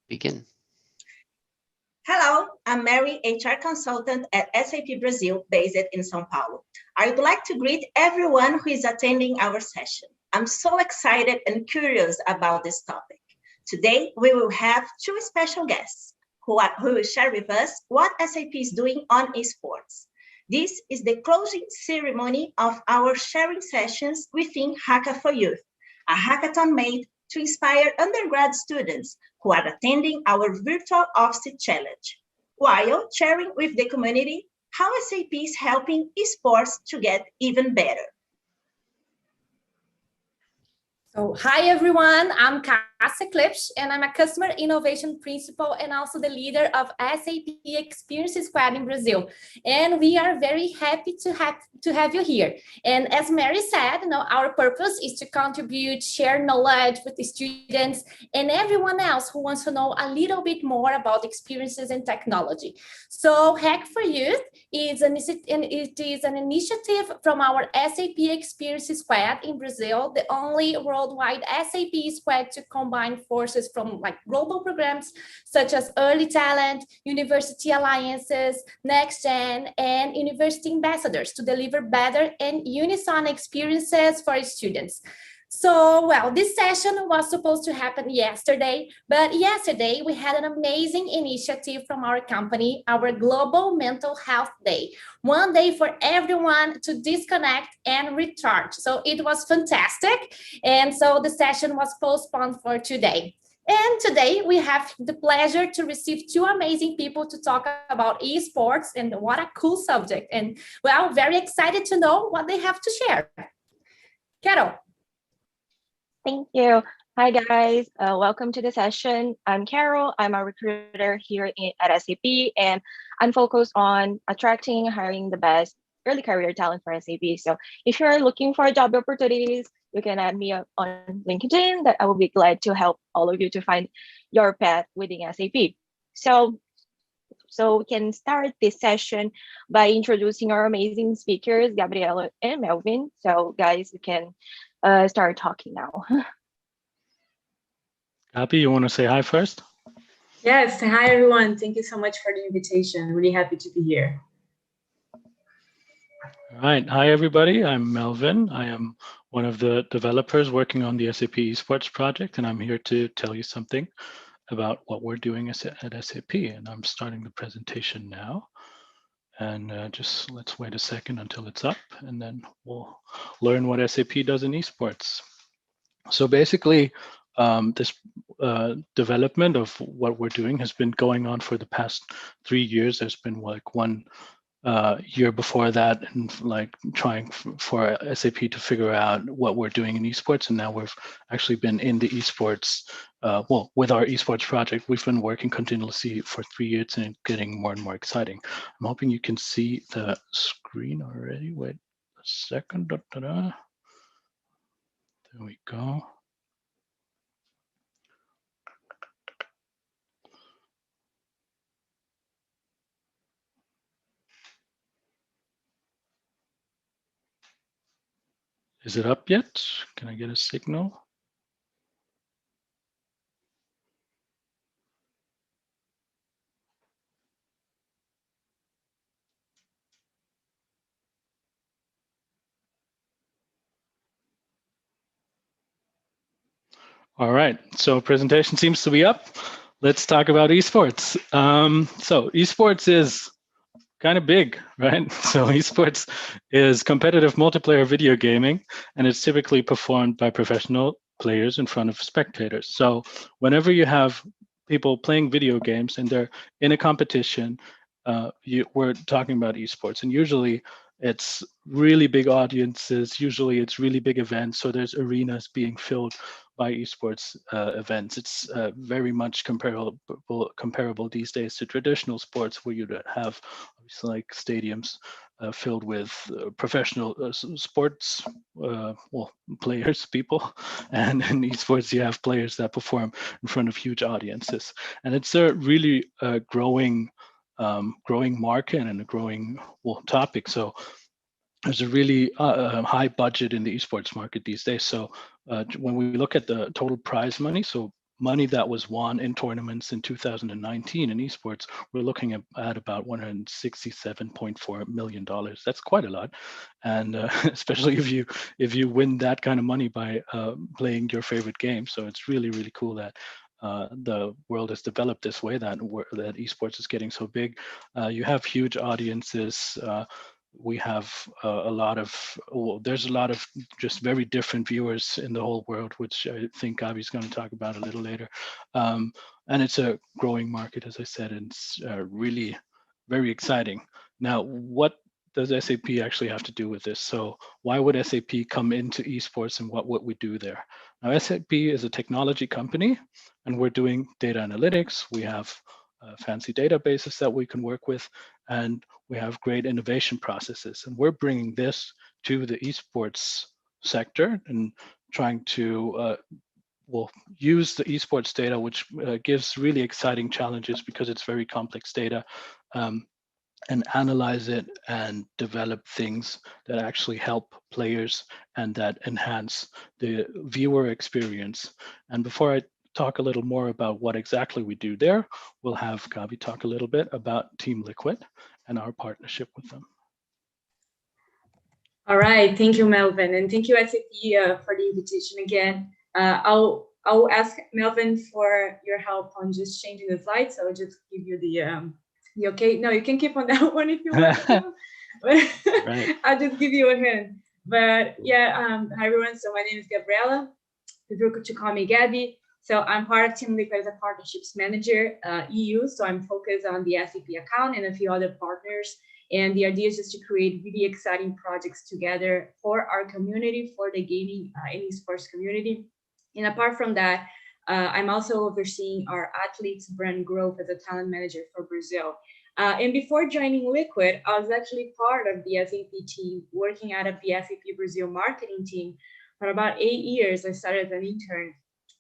Begin. Hello, I'm Mary, HR consultant at SAP Brazil, based in São Paulo. I would like to greet everyone who is attending our session. I'm so excited and curious about this topic. Today, we will have two special guests who will share with us what SAP is doing on esports. This is the closing ceremony of our sharing sessions within Hack4Youth, a hackathon made to inspire undergrad students who are attending our virtual office challenge, while sharing with the community how SAP is helping esports to get even better. So, hi everyone, I'm Cássia Klipsch, and I'm a Customer Innovation Principal and also the leader of SAP Experience Squad in Brazil. And we are very happy to have you here. And as Mary said, our purpose is to contribute, share knowledge with the students and everyone else who wants to know a little bit more about experiences and technology. So Hack4Youth is an initiative from our SAP Experience Squad in Brazil, the only worldwide SAP squad to combine forces from global programs such as Early Talent, University Alliances, Next Gen, and University Ambassadors to deliver better and unison experiences for students. So, well, this session was supposed to happen yesterday, but yesterday we had an amazing initiative from our company, our Global Mental Health Day. One day for everyone to disconnect and recharge. So it was fantastic. And so the session was postponed for today. And today we have the pleasure to receive two amazing people to talk about esports, and what a cool subject. And well, very excited to know what they have to share. Carol. Thank you. Hi, guys. Welcome to the session. I'm Carol. I'm a recruiter here at SAP, and I'm focused on attracting and hiring the best early career talent for SAP. So if you're looking for job opportunities, you can add me on LinkedIn. That I will be glad to help all of you to find your path within SAP. So we can start this session by introducing our amazing speakers, Gabriela and Melvin. So guys, you can start talking now. Happy, you want to say hi first? Yes, hi everyone. Thank you so much for the invitation. Really happy to be here. All right, hi everybody. I'm Melvin. I am one of the developers working on the SAP Esports project, and I'm here to tell you something about what we're doing at SAP. And I'm starting the presentation now. And just let's wait a second until it's up, and then we'll learn what SAP does in esports. So basically, this development of what we're doing has been going on for the past 3 years. There's been one year before that, and trying for SAP to figure out what we're doing in esports. And now we've actually been in the esports, with our esports project, we've been working continuously for 3 years, and it's getting more and more exciting. I'm hoping you can see the screen already. Wait a second. There we go. Is it up yet? Can I get a signal? All right, so presentation seems to be up. Let's talk about esports. So esports is kind of big, right? So esports is competitive multiplayer video gaming, and it's typically performed by professional players in front of spectators. So whenever you have people playing video games and they're in a competition, we're talking about esports, and usually it's really big audiences. Usually it's really big events. So there's arenas being filled by esports events. It's very much comparable these days to traditional sports, where you'd have obviously stadiums filled with professional sports players, people, and in esports you have players that perform in front of huge audiences, and it's a really growing market and a growing topic. So there's a really high budget in the esports market these days. So when we look at the total prize money, so money that was won in tournaments in 2019 in esports, we're looking at about $167.4 million. That's quite a lot, and especially if you win that kind of money by playing your favorite game. So it's really, really cool that the world has developed this way, that esports is getting so big. You have huge audiences. We have a lot of, well, there's a lot of just very different viewers in the whole world, which I think Gabi's going to talk about a little later. And it's a growing market, as I said, and it's really very exciting. Now, what does SAP actually have to do with this? So why would SAP come into esports, and what would we do there? Now, SAP is a technology company, and we're doing data analytics. We have fancy databases that we can work with, and we have great innovation processes. And we're bringing this to the esports sector and trying to use the esports data, which gives really exciting challenges because it's very complex data, and analyze it and develop things that actually help players and that enhance the viewer experience. And before I talk a little more about what exactly we do there, we'll have Gabi talk a little bit about Team Liquid and our partnership with them. All right, thank you, Melvin, and thank you, SAP, for the invitation again. I'll ask Melvin for your help on just changing the slides. So I'll just give you the okay. No, you can keep on that one if you want to. Right. I'll just give you a hint. But yeah, hi everyone. So my name is Gabriela. Feel free to call me Gabby. So I'm part of Team Liquid as a partnerships manager, EU. So I'm focused on the SAP account and a few other partners. And the idea is just to create really exciting projects together for our community, for the gaming and esports community. And apart from that, I'm also overseeing our athletes brand growth as a talent manager for Brazil. And before joining Liquid, I was actually part of the SAP team, working out of the SAP Brazil marketing team for about 8 years. I started as an intern,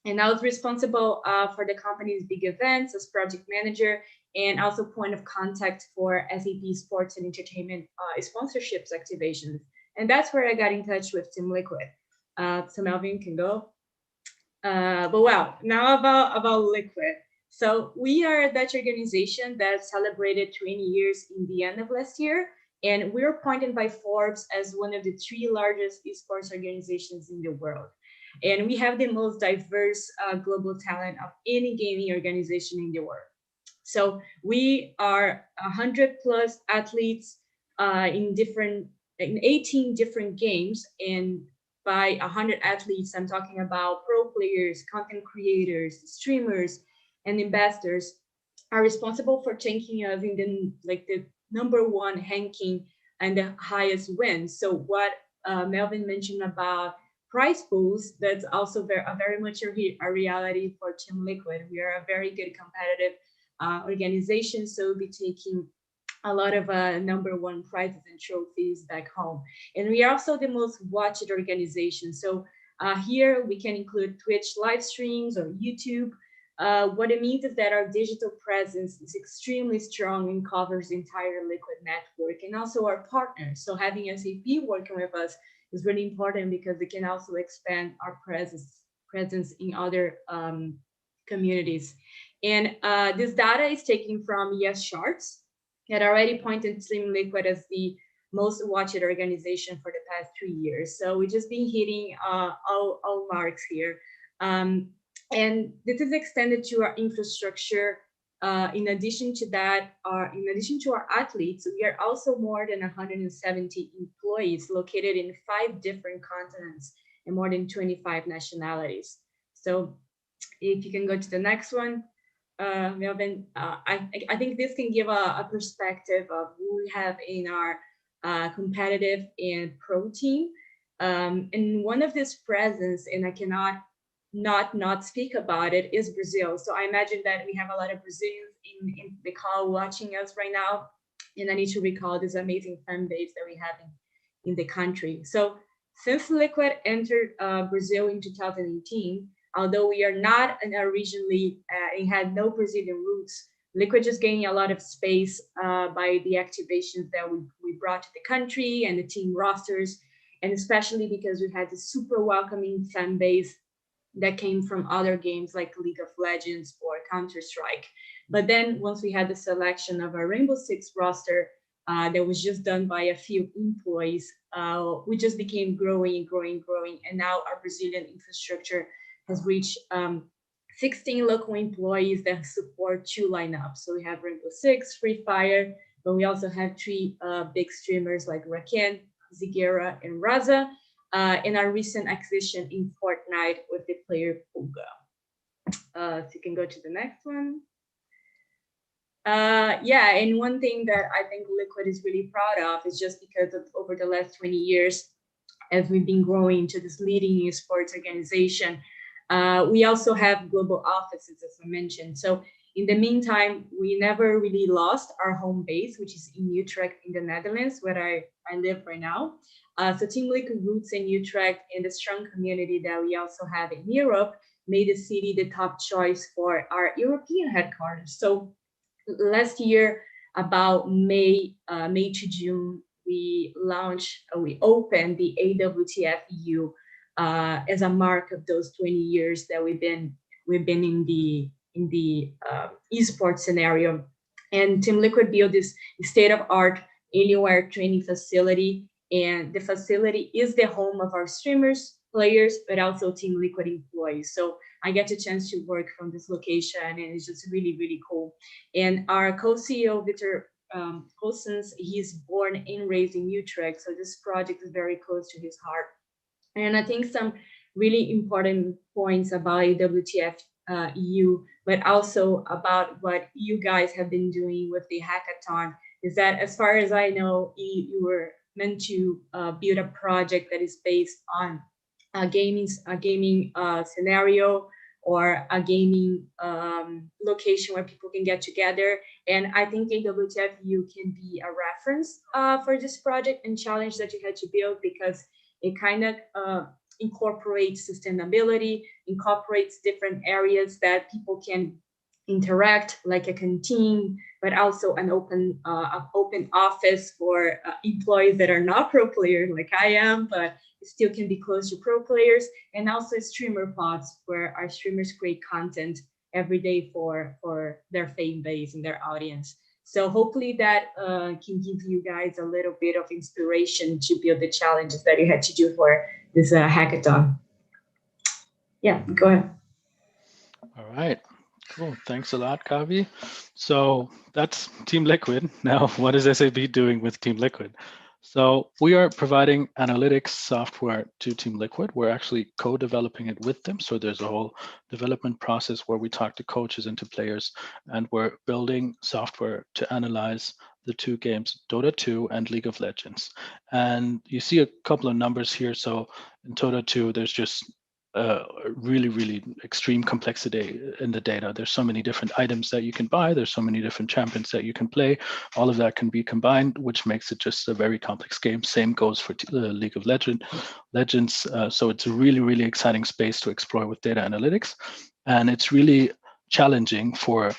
and I was responsible for the company's big events as project manager and also point of contact for SAP sports and entertainment sponsorships activations. And that's where I got in touch with Team Liquid. So Melvin can go. But wow, now about Liquid. So we are a Dutch organization that celebrated 20 years in the end of last year, and we were appointed by Forbes as one of the 3 largest esports organizations in the world. And we have the most diverse global talent of any gaming organization in the world. So we are 100 plus athletes in 18 different games, and by 100 athletes, I'm talking about pro players, content creators, streamers, and investors are responsible for taking us in the #1 ranking and the highest wins. So what Melvin mentioned about prize pools, that's also very much a reality for Team Liquid. We are a very good competitive organization, so we'll be taking a lot of #1 prizes and trophies back home. And we are also the most watched organization. So here we can include Twitch live streams or YouTube. What it means is that our digital presence is extremely strong and covers the entire Liquid network, and also our partners. So having SAP working with us is really important because it can also expand our presence in other communities. And this data is taken from Yes Charts that already pointed Team Liquid as the most watched organization for the past 3 years. So we've just been hitting all marks here. And this is extended to our infrastructure. In addition to that, in addition to our athletes, we are also more than 170 employees located in 5 different continents and more than 25 nationalities. So if you can go to the next one, Melvin, I think this can give a perspective of who we have in our competitive and pro team. And one of this presence, and I cannot not speak about it, is Brazil. So I imagine that we have a lot of Brazilians in the call watching us right now, and I need to recall this amazing fan base that we have in the country. So since Liquid entered Brazil in 2018, although we are not originally and had no Brazilian roots, Liquid just gained a lot of space by the activations that we brought to the country and the team rosters, and especially because we had a super welcoming fan base that came from other games like League of Legends or Counter-Strike. But then once we had the selection of our Rainbow Six roster that was just done by a few employees, we just became growing. And now our Brazilian infrastructure has reached 16 local employees that support 2 lineups. So we have Rainbow Six, Free Fire, but we also have 3 big streamers like Raken, Zigueira, and Raza, and our recent acquisition in Fortnite with the player Puga. So you can go to the next one. Yeah, and one thing that I think Liquid is really proud of is just because of over the last 20 years, as we've been growing into this leading esports organization, we also have global offices, as I mentioned. So in the meantime, we never really lost our home base, which is in Utrecht in the Netherlands, where I live right now. So Team Liquid roots in Utrecht and the strong community that we also have in Europe made the city the top choice for our European headquarters. So last year, about May to June, we opened the AWTF-EU as a mark of those 20 years that we've been in the esports scenario. And Team Liquid built this state-of-art anywhere training facility, and the facility is the home of our streamers, players, but also Team Liquid employees. So I get a chance to work from this location, and it's just really, really cool. And our co-CEO, Victor Cousins, he's born and raised in Utrecht, so this project is very close to his heart. And I think some really important points about AWTF EU, but also about what you guys have been doing with the hackathon, is that as far as I know, you were meant to build a project that is based on a gaming scenario or a gaming location where people can get together. And I think AWTF-EU can be a reference for this project and challenge that you had to build, because it kind of incorporates sustainability, incorporates different areas that people can interact, like a canteen, but also an open office for employees that are not pro players like I am, but still can be close to pro players, and also streamer pods where our streamers create content every day for their fan base and their audience. So hopefully that can give you guys a little bit of inspiration to build the challenges that you had to do for this hackathon. Yeah, go ahead. All right, cool. Thanks a lot, Kavi. So that's Team Liquid. Now, what is SAP doing with Team Liquid? So we are providing analytics software to Team Liquid. We're actually co-developing it with them. So there's a whole development process where we talk to coaches and to players, and we're building software to analyze the 2 games, Dota 2 and League of Legends. And you see a couple of numbers here. So in Dota 2, there's just really, really extreme complexity in the data. There's so many different items that you can buy. There's so many different champions that you can play. All of that can be combined, which makes it just a very complex game. Same goes for League of Legends. So it's a really, really exciting space to explore with data analytics. And it's really challenging for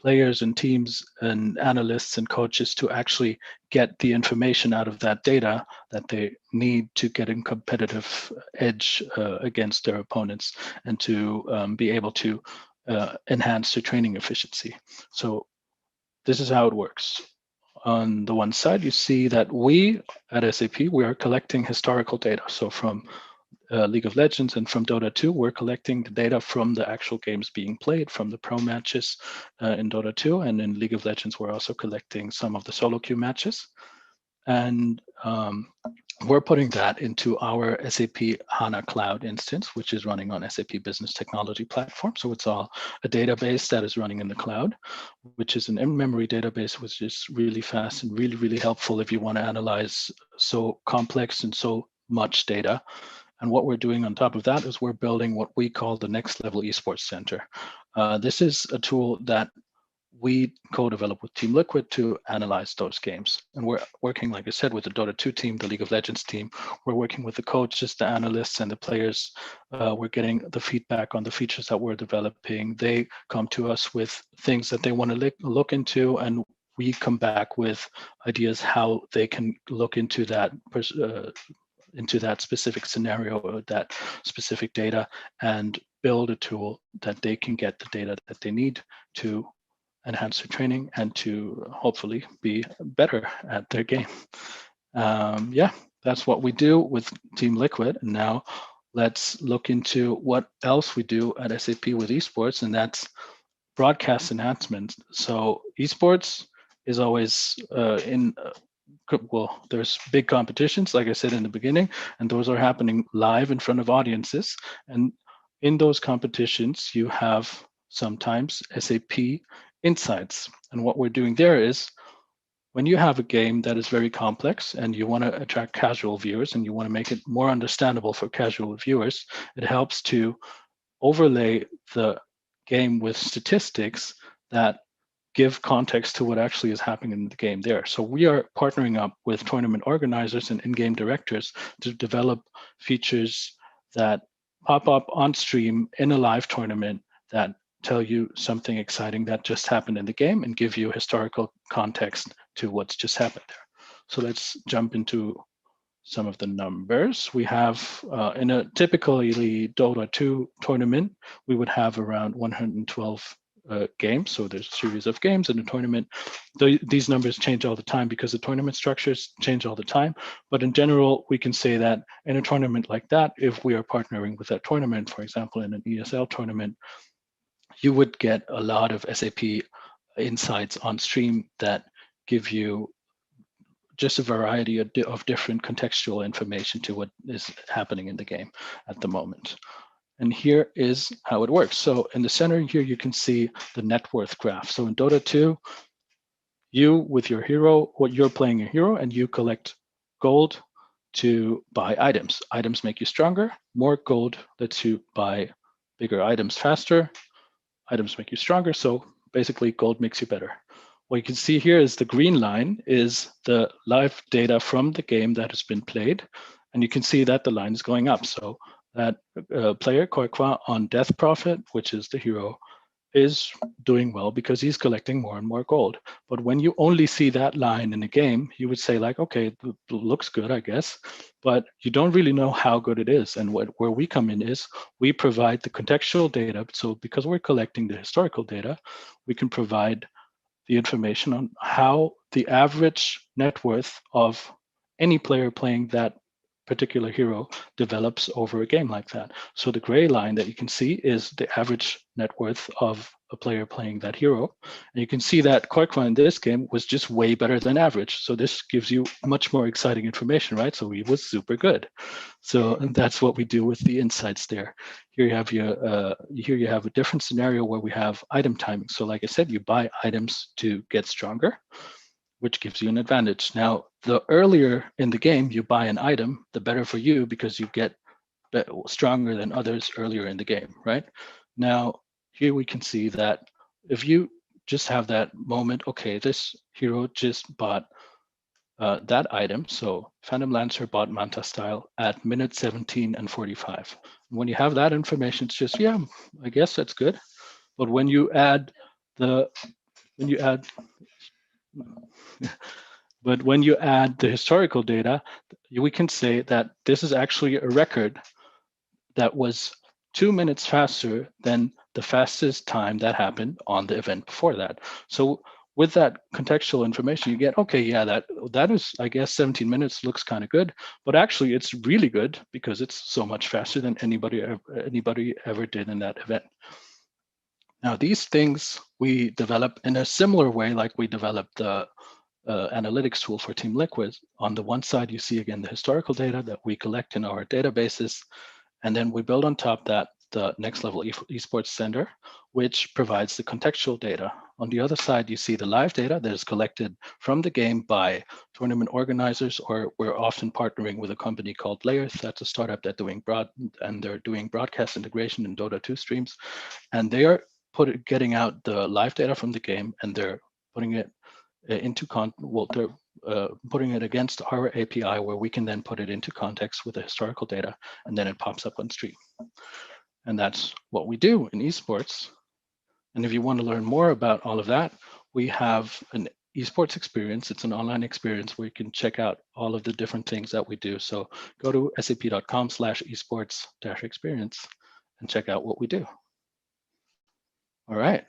players and teams and analysts and coaches to actually get the information out of that data that they need to get a competitive edge against their opponents, and to be able to enhance their training efficiency. So this is how it works. On the one side, you see that we at SAP, we are collecting historical data. So from League of Legends and from Dota 2, we're collecting the data from the actual games being played, from the pro matches in Dota 2, and in League of Legends, we're also collecting some of the solo queue matches. And we're putting that into our SAP HANA Cloud instance, which is running on SAP Business Technology Platform. So it's all a database that is running in the cloud, which is an in-memory database, which is really fast and really, really helpful if you want to analyze so complex and so much data. And what we're doing on top of that is we're building what we call the nxtlvl-esports-center. This is a tool that we co-develop with Team Liquid to analyze those games. And we're working, like I said, with the Dota 2 team, the League of Legends team. We're working with the coaches, the analysts, and the players. We're getting the feedback on the features that we're developing. They come to us with things that they want to look into, and we come back with ideas how they can look into that specific scenario or that specific data, and build a tool that they can get the data that they need to enhance their training and to hopefully be better at their game. Yeah, that's what we do with Team Liquid. And now let's look into what else we do at SAP with esports, and that's broadcast enhancements. So esports is always well, there's big competitions, like I said in the beginning, and those are happening live in front of audiences. And in those competitions, you have sometimes SAP insights. And what we're doing there is, when you have a game that is very complex and you want to attract casual viewers and you want to make it more understandable for casual viewers, it helps to overlay the game with statistics that give context to what actually is happening in the game there. So we are partnering up with tournament organizers and in-game directors to develop features that pop up on stream in a live tournament that tell you something exciting that just happened in the game and give you historical context to what's just happened there. So let's jump into some of the numbers. We have in a typically Dota 2 tournament, we would have around 112 games. So there's a series of games in a tournament. These numbers change all the time because the tournament structures change all the time. But in general, we can say that in a tournament like that, if we are partnering with that tournament, for example, in an ESL tournament, you would get a lot of SAP insights on stream that give you just a variety of different contextual information to what is happening in the game at the moment. And here is how it works. So in the center here, you can see the net worth graph. So in Dota 2, you with your hero, you're playing a hero and you collect gold to buy items. Items make you stronger. More gold lets you buy bigger items faster. Items make you stronger. So basically gold makes you better. What you can see here is the green line is the live data from the game that has been played. And you can see that the line is going up. So that player Koikwa on Death Prophet, which is the hero, is doing well because he's collecting more and more gold. But when you only see that line in the game, you would say like, okay, it looks good, I guess, but you don't really know how good it is. And where we come in is we provide the contextual data. So because we're collecting the historical data, we can provide the information on how the average net worth of any player playing that particular hero develops over a game like that. So the gray line that you can see is the average net worth of a player playing that hero. And you can see that Koikwa in this game was just way better than average. So this gives you much more exciting information, right? So he was super good. So that's what we do with the insights there. Here you have you have a different scenario where we have item timing. So like I said, you buy items to get stronger, which gives you an advantage. Now, the earlier in the game you buy an item, the better for you because you get stronger than others earlier in the game, right? Now, here we can see that if you just have that moment, okay, this hero just bought that item. So Phantom Lancer bought Manta Style at minute 17 and 45. When you have that information, it's just, yeah, I guess that's good. But when you add but when you add the historical data, we can say that this is actually a record that was 2 minutes faster than the fastest time that happened on the event before that. So with that contextual information, you get, okay, yeah, that is, I guess, 17 minutes looks kind of good, but actually it's really good because it's so much faster than anybody ever did in that event. Now, these things we develop in a similar way like we developed the analytics tool for Team Liquid. On the one side, you see again the historical data that we collect in our databases, and then we build on top that the nxtlvl-esports-center, which provides the contextual data. On the other side, you see the live data that is collected from the game by tournament organizers, or we're often partnering with a company called Layers. That's a startup that's they're doing broadcast integration in Dota 2 streams, and they are getting out the live data from the game, and they're putting it putting it against our API, where we can then put it into context with the historical data, and then it pops up on stream. And that's what we do in esports. And if you want to learn more about all of that, we have an esports experience. It's an online experience where you can check out all of the different things that we do. So go to sap.com/esports-experience, and check out what we do. All right.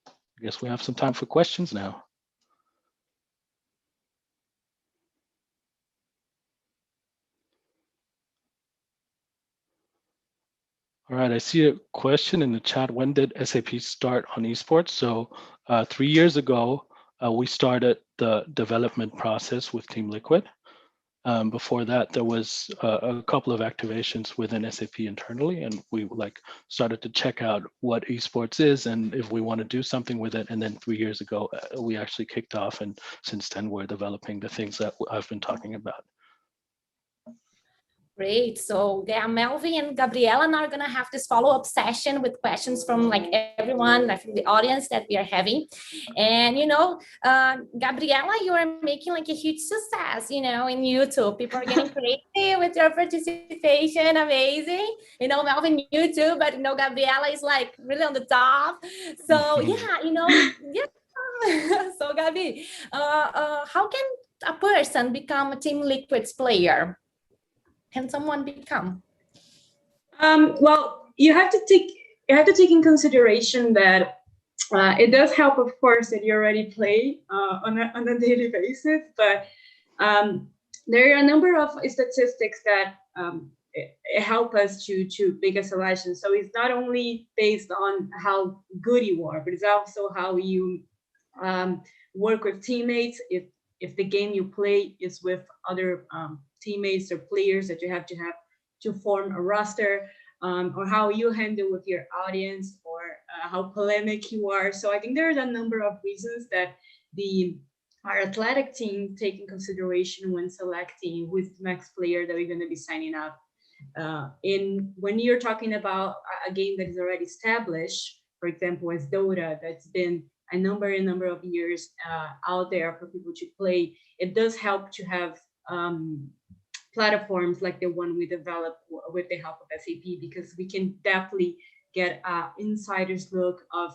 I guess we have some time for questions now. All right, I see a question in the chat. When did SAP start on esports? So 3 years ago, we started the development process with Team Liquid. Before that, there was a couple of activations within SAP internally, and we started to check out what esports is and if we want to do something with it. And then 3 years ago, we actually kicked off, and since then we're developing the things that I've been talking about. Great. So yeah, Melvin and Gabriela now are going to have this follow-up session with questions from like everyone, like from the audience that we are having. And, you know, Gabriela, you are making like a huge success, you know, in YouTube. People are getting crazy with your participation. Amazing. You know, Melvin, you too, but, you know, Gabriela is like really on the top. So yeah, you know, yeah. So Gabi, how can a person become a Team Liquid's player? Can someone become? Well, you have to take in consideration that it does help, of course, that you already play on a daily basis, but there are a number of statistics that help us to make a selection. So it's not only based on how good you are, but it's also how you work with teammates. If the game you play is with other teammates or players that you have to form a roster, or how you handle with your audience, or how polemic you are. So I think there's a number of reasons that our athletic team take in consideration when selecting who's the next player that we're going to be signing up. When you're talking about a game that is already established, for example, as Dota, that's been a number of years out there for people to play, it does help to have platforms like the one we developed with the help of SAP, because we can definitely get an insider's look of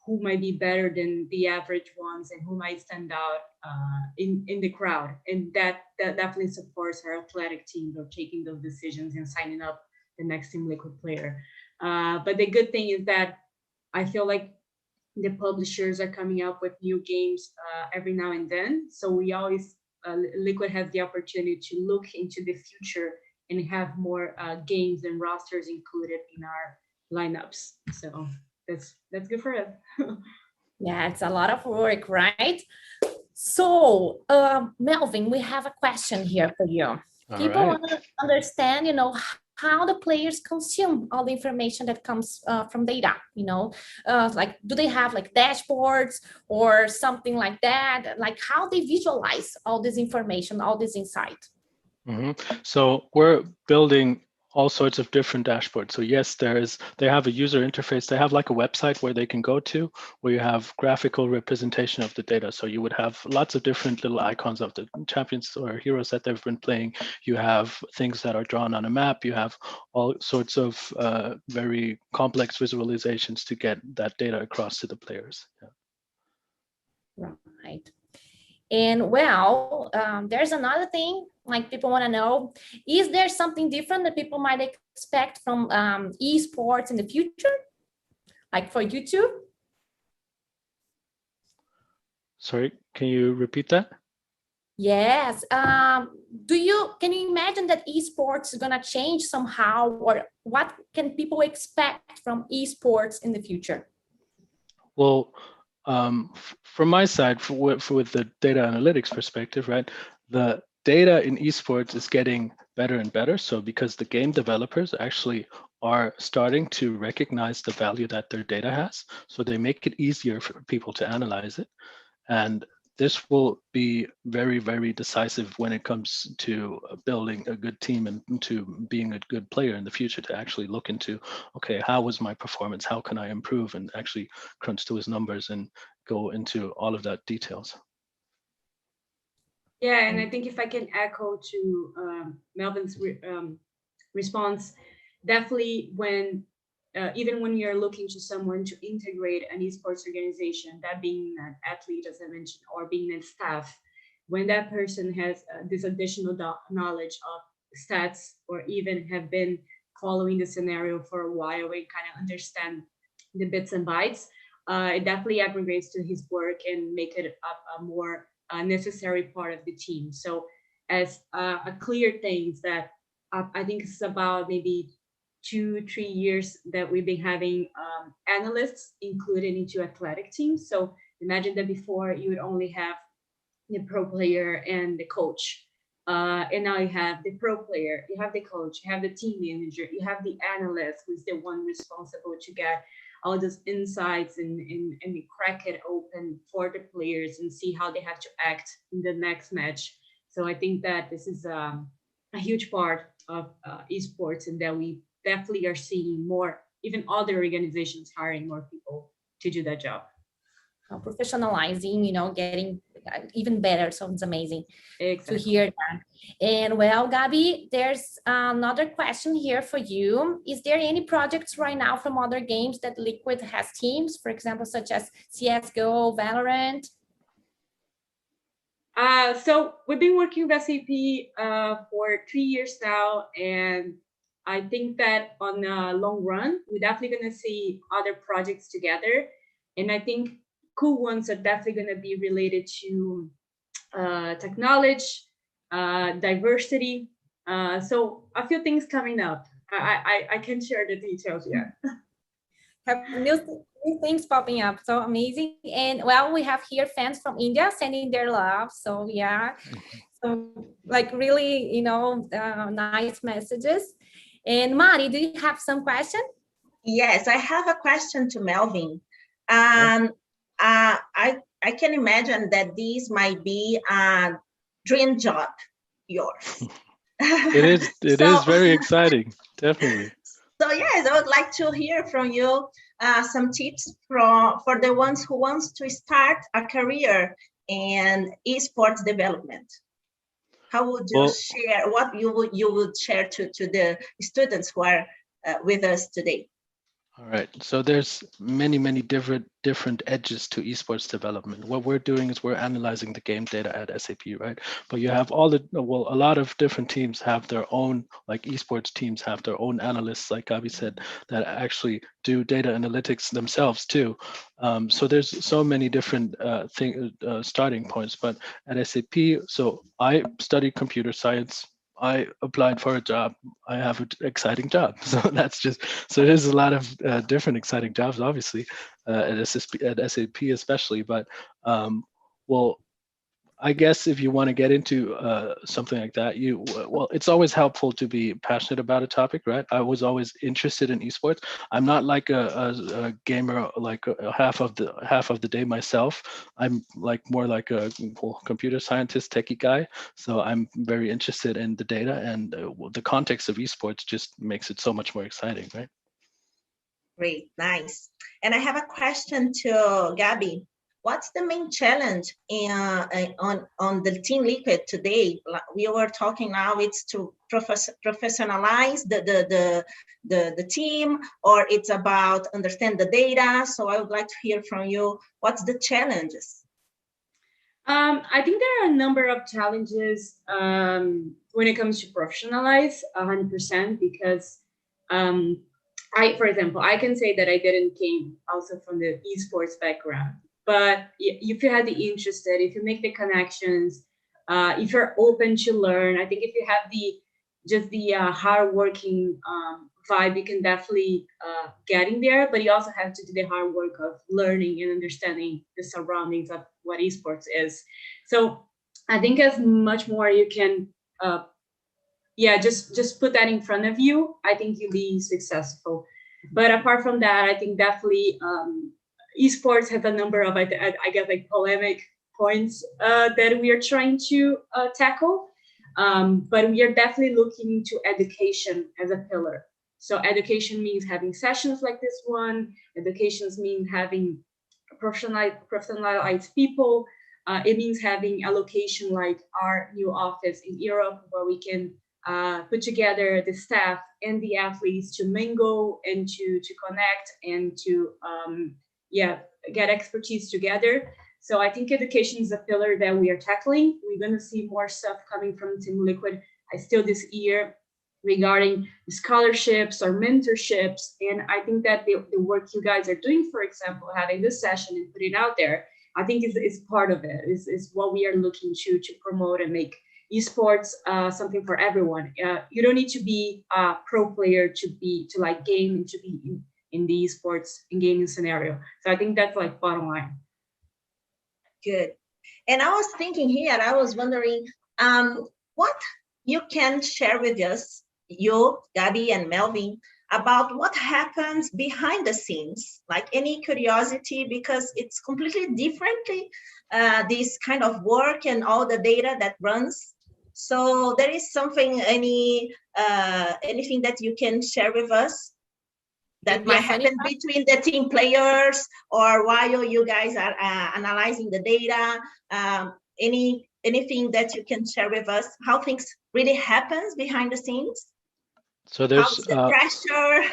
who might be better than the average ones and who might stand out in the crowd. And that definitely supports our athletic team of taking those decisions and signing up the next Team Liquid player. But the good thing is that I feel like the publishers are coming up with new games every now and then. So we always, Liquid has the opportunity to look into the future and have more games and rosters included in our lineups. So that's good for us. Yeah, it's a lot of work, right? So, Melvin, we have a question here for you. People want to understand, you know, how the players consume all the information that comes from data, you know, like, do they have like dashboards or something like that? Like how they visualize all this information, all this insight? So we're building all sorts of different dashboards. So yes, they have a user interface. They have like a website where they can go to, where you have graphical representation of the data. So you would have lots of different little icons of the champions or heroes that they've been playing. You have things that are drawn on a map. You have all sorts of very complex visualizations to get that data across to the players. Yeah. Right. And well, there's another thing, like people want to know, is there something different that people might expect from esports in the future? Like for YouTube? Sorry, can you repeat that? Yes. Can you imagine that esports is gonna change somehow, or what can people expect from esports in the future? Well, from my side, with the data analytics perspective, right, the data in esports is getting better and better. So because the game developers actually are starting to recognize the value that their data has, so they make it easier for people to analyze it. And this will be very, very decisive when it comes to building a good team and to being a good player in the future, to actually look into, okay, how was my performance? How can I improve? And actually crunch those numbers and go into all of that details. Yeah, and I think if I can echo to Melvin's response, definitely even when you're looking to someone to integrate an esports organization, that being an athlete, as I mentioned, or being a staff, when that person has this additional knowledge of stats, or even have been following the scenario for a while and kind of understand the bits and bytes, it definitely aggregates to his work and make it a more necessary part of the team. So as a clear things that I think it's about maybe 2-3 years that we've been having analysts included into athletic teams. So imagine that before you would only have the pro player and the coach. And now you have the pro player, you have the coach, you have the team manager, you have the analyst, who's the one responsible to get all those insights and crack it open for the players and see how they have to act in the next match. So I think that this is a huge part of esports, and that we definitely are seeing more, even other organizations hiring more people to do that job. Professionalizing, getting even better. So it's amazing Exactly. to hear that. And well, Gabi, there's another question here for you. Is there any projects right now from other games that Liquid has teams, for example, such as CSGO, Valorant? So we've been working with SAP for 3 years now, and I think that on a long run, we're definitely going to see other projects together. And I think cool ones are definitely going to be related to technology, diversity. So a few things coming up. I can't share the details yet. Have new things popping up. So amazing. And well, we have here fans from India sending their love. So yeah, so like really, nice messages. And Mari, do you have some question? Yes, I have a question to Melvin. I can imagine that this might be a dream job, yours. It is very exciting, definitely. So yes, I would like to hear from you some tips for the ones who wants to start a career in esports development. How would you share, what you would share to the students who are with us today? All right, so there's many different edges to esports development. What we're doing is we're analyzing the game data at SAP, right? But you have a lot of different teams have their own, like esports teams have their own analysts, like Gabi said, that actually do data analytics themselves too. So there's so many different starting points. But at SAP, so I studied computer science. I applied for a job. I have an exciting job. So there's a lot of different exciting jobs, obviously, at SAP especially. But I guess if you want to get into something like that, it's always helpful to be passionate about a topic, right? I was always interested in esports. I'm not like a gamer, like half of the day myself. I'm more like a computer scientist, techie guy. So I'm very interested in the data, and the context of esports just makes it so much more exciting, right? Great, nice. And I have a question to Gabi. What's the main challenge on the Team Liquid today? We were talking now, it's to professionalize the team, or it's about understand the data. So I would like to hear from you. What's the challenges? I think there are a number of challenges when it comes to professionalize 100%, because for example, I can say that I didn't came also from the esports background. But if you had the interest, if you make the connections, if you're open to learn, I think if you have the hardworking vibe, you can definitely get in there. But you also have to do the hard work of learning and understanding the surroundings of what esports is. So I think as much more you can, just put that in front of you, I think you'll be successful. But apart from that, I think definitely esports has a number of, I guess, like polemic points that we are trying to tackle. But we are definitely looking to education as a pillar. So education means having sessions like this one. Educations mean having professionalized people. It means having a location like our new office in Europe, where we can put together the staff and the athletes to mingle and to connect and to get expertise together. So I think education is a pillar that we are tackling. We're going to see more stuff coming from Team Liquid. Still this year, regarding scholarships or mentorships. And I think that the work you guys are doing, for example, having this session and putting it out there, I think is part of it, is what we are looking to promote and make esports something for everyone. You don't need to be a pro player to like game and to be in the esports and gaming scenario. So I think that's like bottom line. Good. And I was thinking here, I was wondering what you can share with us, you, Gabby and Melvin, about what happens behind the scenes, like any curiosity, because it's completely differently, this kind of work and all the data that runs. So there is something, anything that you can share with us that might happen between the team players, or while you guys are analyzing the data, anything that you can share with us, how things really happens behind the scenes? So there's how's the pressure?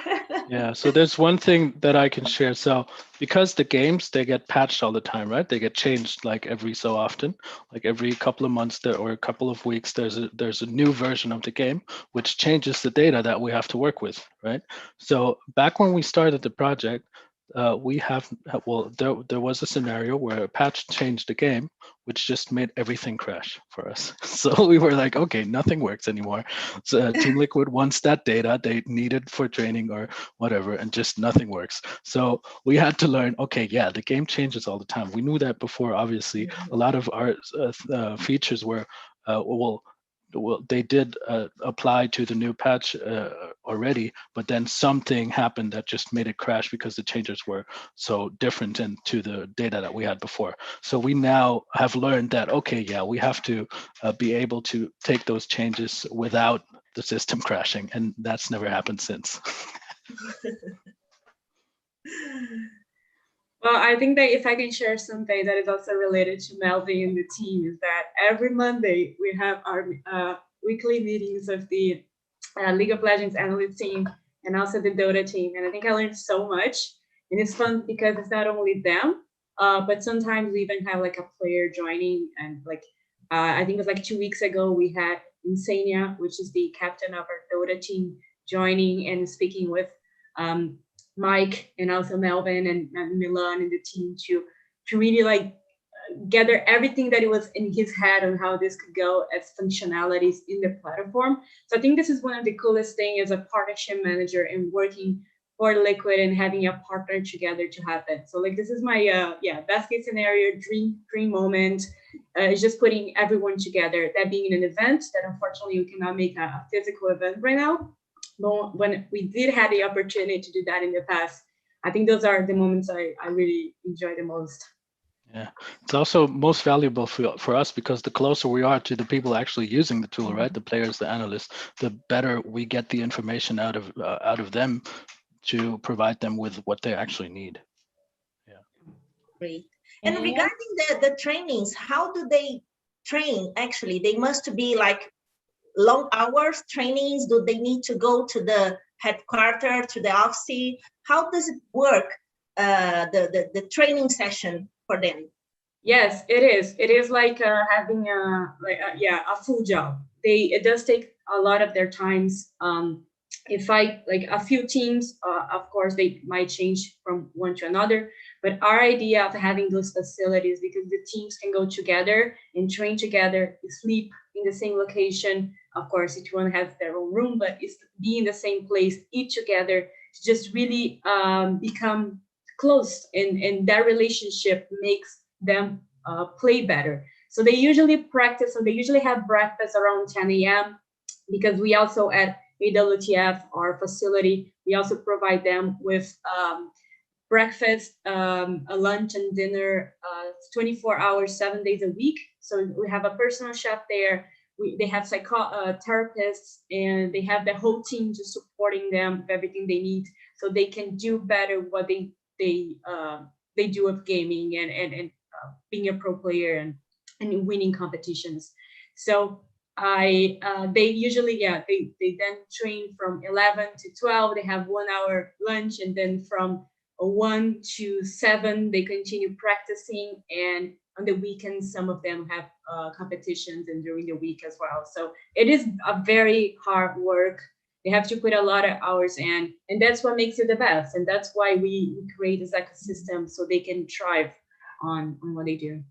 yeah, so there's one thing that I can share. So because the games, they get patched all the time, right? They get changed like every so often, like every couple of months or a couple of weeks, there's a new version of the game, which changes the data that we have to work with, right? So back when we started the project, there was a scenario where a patch changed the game, which just made everything crash for us. So we were like, okay, nothing works anymore. So Team Liquid wants that data they needed for training or whatever, and just nothing works. So we had to learn, okay, yeah, the game changes all the time. We knew that before, obviously. A lot of our features were, they did apply to the new patch already, but then something happened that just made it crash because the changes were so different to the data that we had before. So we now have learned that, okay, yeah, we have to be able to take those changes without the system crashing, and that's never happened since. Well, I think that if I can share something that is also related to Melvin and the team, is that every Monday we have our weekly meetings of the League of Legends analyst team and also the Dota team. And I think I learned so much. And it's fun because it's not only them, but sometimes we even have like a player joining. And like, I think it was like 2 weeks ago, we had Insania, which is the captain of our Dota team, joining and speaking with Mike and also Melvin and Milan and the team to really like gather everything that it was in his head on how this could go as functionalities in the platform. So I think this is one of the coolest things as a partnership manager and working for Liquid and having a partner together to happen. So like, this is my best case scenario, dream moment. It's just putting everyone together, that being in an event that unfortunately you cannot make a physical event right now. But when we did have the opportunity to do that in the past, I think those are the moments I really enjoy the most. Yeah, it's also most valuable for us because the closer we are to the people actually using the tool, right? The players, the analysts, the better we get the information out of them to provide them with what they actually need. Yeah. Great. And regarding the trainings, how do they train? Actually, they must be like long hours trainings. Do they need to go to the headquarters, to the office? How does it work? The training session for them? Yes, it is. It is like having a full job. It does take a lot of their times. If I like a few teams, of course they might change from one to another. But our idea of having those facilities, because the teams can go together and train together, sleep in the same location. Of course, each one has their own room, but it's be in the same place, eat together, to just really become close, and that relationship makes them play better. So they usually practice, or they usually have breakfast around 10 a.m. because we also at AWTF, our facility, we also provide them with breakfast, a lunch and dinner, 24 hours, 7 days a week. So we have a personal chef there. They have therapists, and they have the whole team just supporting them with everything they need, so they can do better what they do with gaming and being a pro player and winning competitions. So they usually, they then train from 11 to 12. They have 1 hour lunch, and then from 1 to 7 they continue practicing, and on the weekends some of them have competitions, and during the week as well. So it is a very hard work. They have to put a lot of hours in, and that's what makes it the best. And that's why we create this ecosystem so they can thrive on what they do.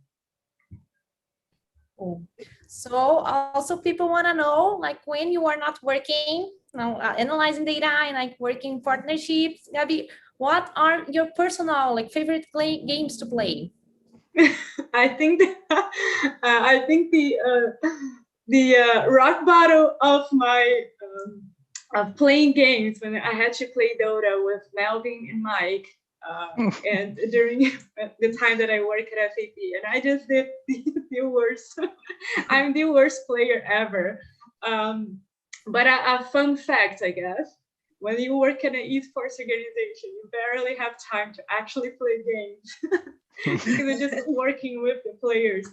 Cool. So also people want to know, like, when you are not working, analyzing data and like working partnerships, Gabi, what are your personal like favorite games to play? I think the rock bottom of my of playing games when I had to play Dota with Melvin and Mike, and during the time that I work at SAP, and I just did the worst. I'm the worst player ever. But a fun fact, I guess, when you work in an esports organization, you barely have time to actually play games because you're just working with the players.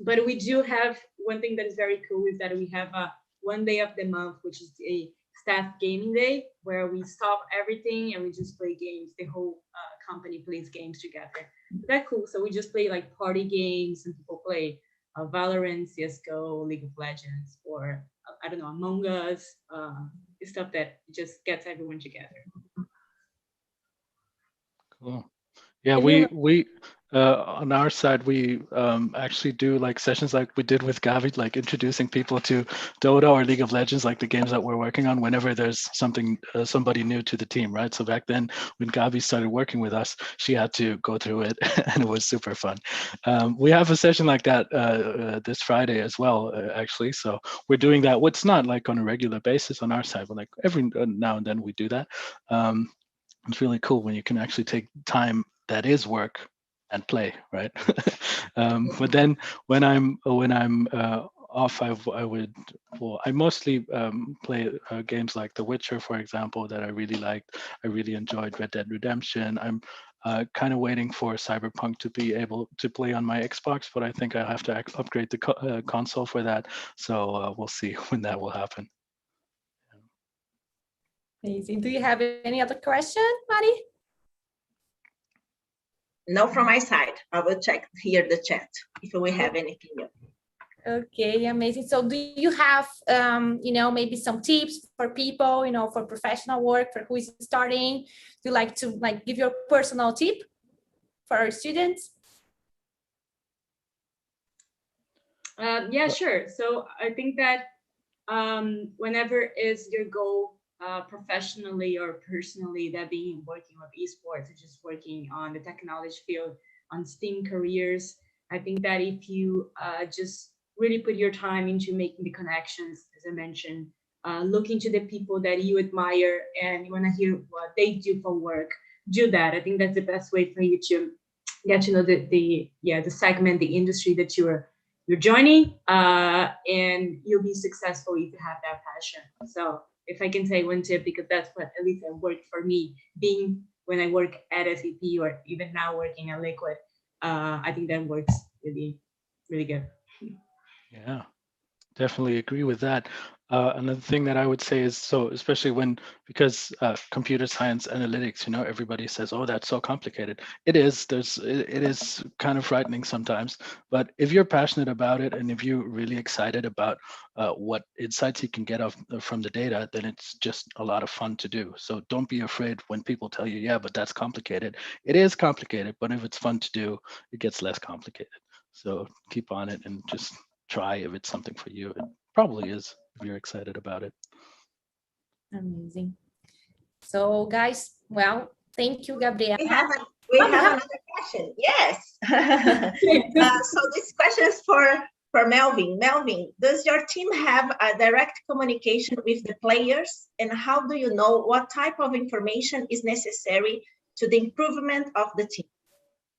But we do have one thing that is very cool is that we have a one day of the month, which is a staff gaming day, where we stop everything and we just play games. The whole company plays games together. That's cool. So we just play like party games, and people play Valorant, CS:GO, League of Legends, or I don't know, Among Us, stuff that just gets everyone together. Cool. Yeah, we on our side, we actually do like sessions like we did with Gavi, like introducing people to Dota or League of Legends, like the games that we're working on whenever there's something, somebody new to the team, right? So back then when Gavi started working with us, she had to go through it and it was super fun. We have a session like that this Friday as well, actually. So we're doing that. It's not like on a regular basis on our side, but like every now and then we do that. It's really cool when you can actually take time that is work and play, right? But then when I'm off, I mostly play games like The Witcher, for example, that I really liked. I really enjoyed Red Dead Redemption. I'm kind of waiting for Cyberpunk to be able to play on my Xbox, but I think I have to upgrade the console for that. So we'll see when that will happen. Amazing. Do you have any other question, Mari? No, from my side. I will check here the chat if we have anything new. Okay, amazing. So do you have, maybe some tips for people, for professional work, for who is starting? Do you like to give your personal tip for our students? Yeah, sure. So I think that whenever is your goal professionally or personally, that being working with esports or just working on the technology field, on STEAM careers, I think that if you just really put your time into making the connections, as I mentioned, look into the people that you admire and you want to hear what they do for work, do that. I think that's the best way for you to get to know the segment, the industry that you're joining, and you'll be successful if you have that passion. So if I can say one tip, because that's what at least worked for me, being when I work at SAP or even now working at Liquid, I think that works really, really good. Yeah, definitely agree with that. Another thing that I would say is, so especially because computer science analytics, everybody says, oh, that's so complicated. It is. It is kind of frightening sometimes. But if you're passionate about it and if you're really excited about what insights you can get from the data, then it's just a lot of fun to do. So don't be afraid when people tell you, yeah, but that's complicated. It is complicated, but if it's fun to do, it gets less complicated. So keep on it and just try if it's something for you. It probably is if you're excited about it. Amazing. So guys, well, thank you, Gabriela. We have another question. Yes. So this question is for Melvin. Melvin, does your team have a direct communication with the players? And how do you know what type of information is necessary to the improvement of the team?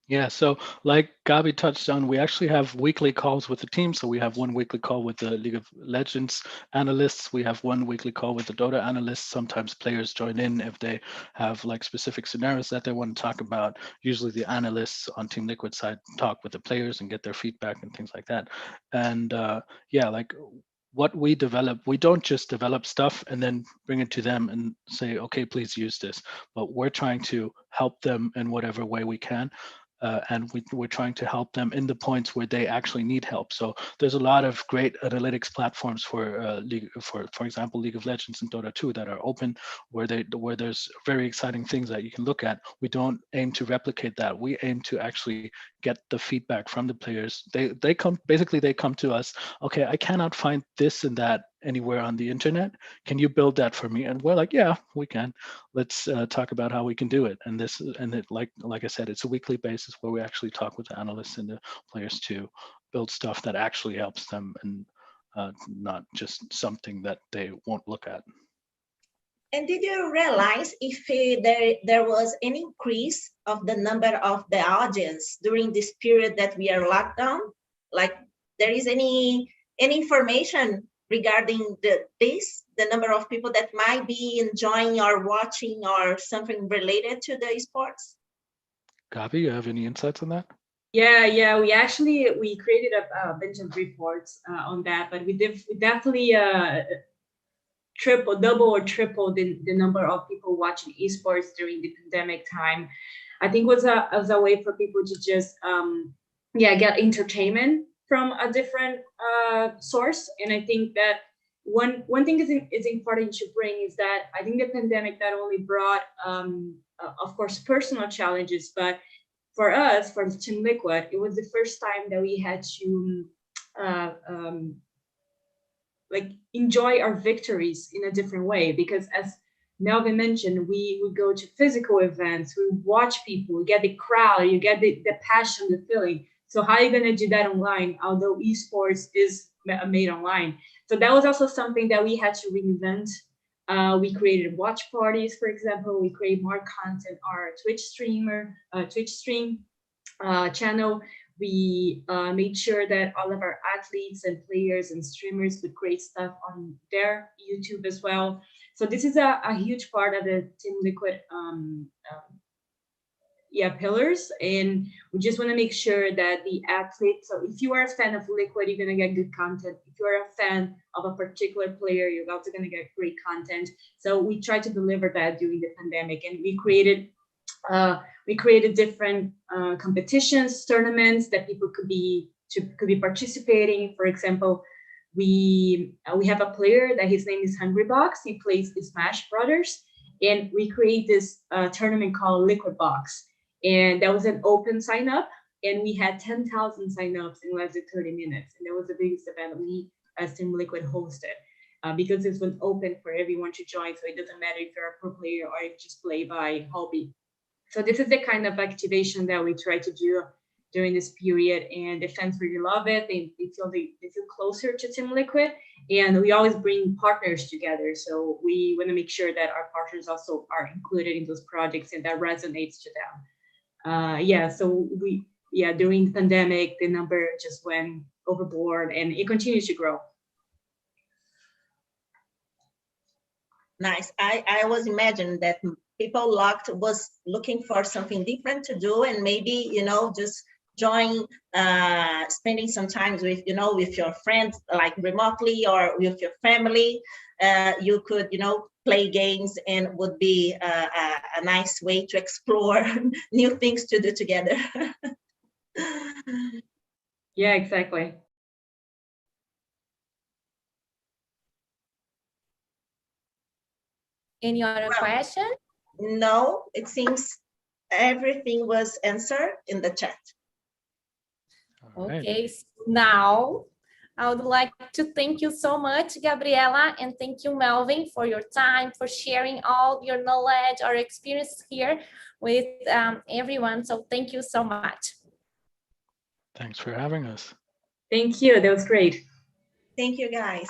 Yeah, so like Gabi touched on, we actually have weekly calls with the team. So we have one weekly call with the League of Legends analysts. We have one weekly call with the Dota analysts. Sometimes players join in if they have like specific scenarios that they want to talk about. Usually the analysts on Team Liquid side talk with the players and get their feedback and things like that. And like what we develop, we don't just develop stuff and then bring it to them and say, okay, please use this. But we're trying to help them in whatever way we can. and we're trying to help them in the points where they actually need help. So there's a lot of great analytics platforms for for example, League of Legends and Dota 2 that are open, where there's very exciting things that you can look at. We don't aim to replicate that. We aim to actually get the feedback from the players. They come to us. Okay, I cannot find this and that anywhere on the internet. Can you build that for me? And we're like, yeah, we can. Let's talk about how we can do it. And like I said, it's a weekly basis where we actually talk with the analysts and the players to build stuff that actually helps them, and not just something that they won't look at. And did you realize if there was an increase of the number of the audience during this period that we are locked down? Like, there is any information regarding the number of people that might be enjoying or watching or something related to the esports? Gabi, you have any insights on that? Yeah, we created a bunch of reports on that, but we definitely double or triple the number of people watching esports during the pandemic time. I think was a way for people to just get entertainment from a different source. And I think that one thing is important to bring is that I think the pandemic not only brought of course personal challenges, but for us, for Team Liquid, it was the first time that we had to like enjoy our victories in a different way, because as Melvin mentioned, we go to physical events, we watch people, we get the crowd, you get the passion, the feeling. So how are you going to do that online, although esports is made online? So that was also something that we had to reinvent. We created watch parties, for example. We create more content, our Twitch stream channel. We made sure that all of our athletes and players and streamers would create stuff on their YouTube as well. So this is a huge part of the Team Liquid pillars, and we just want to make sure that the athletes, so if you are a fan of Liquid, you're going to get good content. If you are a fan of a particular player, you're also going to get great content. So we tried to deliver that during the pandemic, and we created different competitions, tournaments that people could be participating. For example, we have a player that his name is Hungrybox. He plays Smash Brothers, and we create this tournament called Liquid Box. And that was an open sign up, and we had 10,000 signups in less than 30 minutes. And that was the biggest event we as Team Liquid hosted, because it was open for everyone to join. So it doesn't matter if you're a pro player or if you just play by hobby. So this is the kind of activation that we try to do during this period, and the fans really love it. They feel closer to Team Liquid, and we always bring partners together. So we want to make sure that our partners also are included in those projects and that resonates to them. So during the pandemic, the number just went overboard, and it continues to grow. Nice. I was imagining that people was looking for something different to do, and maybe, just join, spending some time with, with your friends, like remotely, or with your family. You could, play games, and would be a nice way to explore new things to do together. Yeah, exactly. Any other question? No, it seems everything was answered in the chat. Okay, so now I would like to thank you so much, Gabriela, and thank you, Melvin, for your time, for sharing all your knowledge or experience here with everyone. So thank you so much. Thanks for having us. Thank you. That was great. Thank you, guys.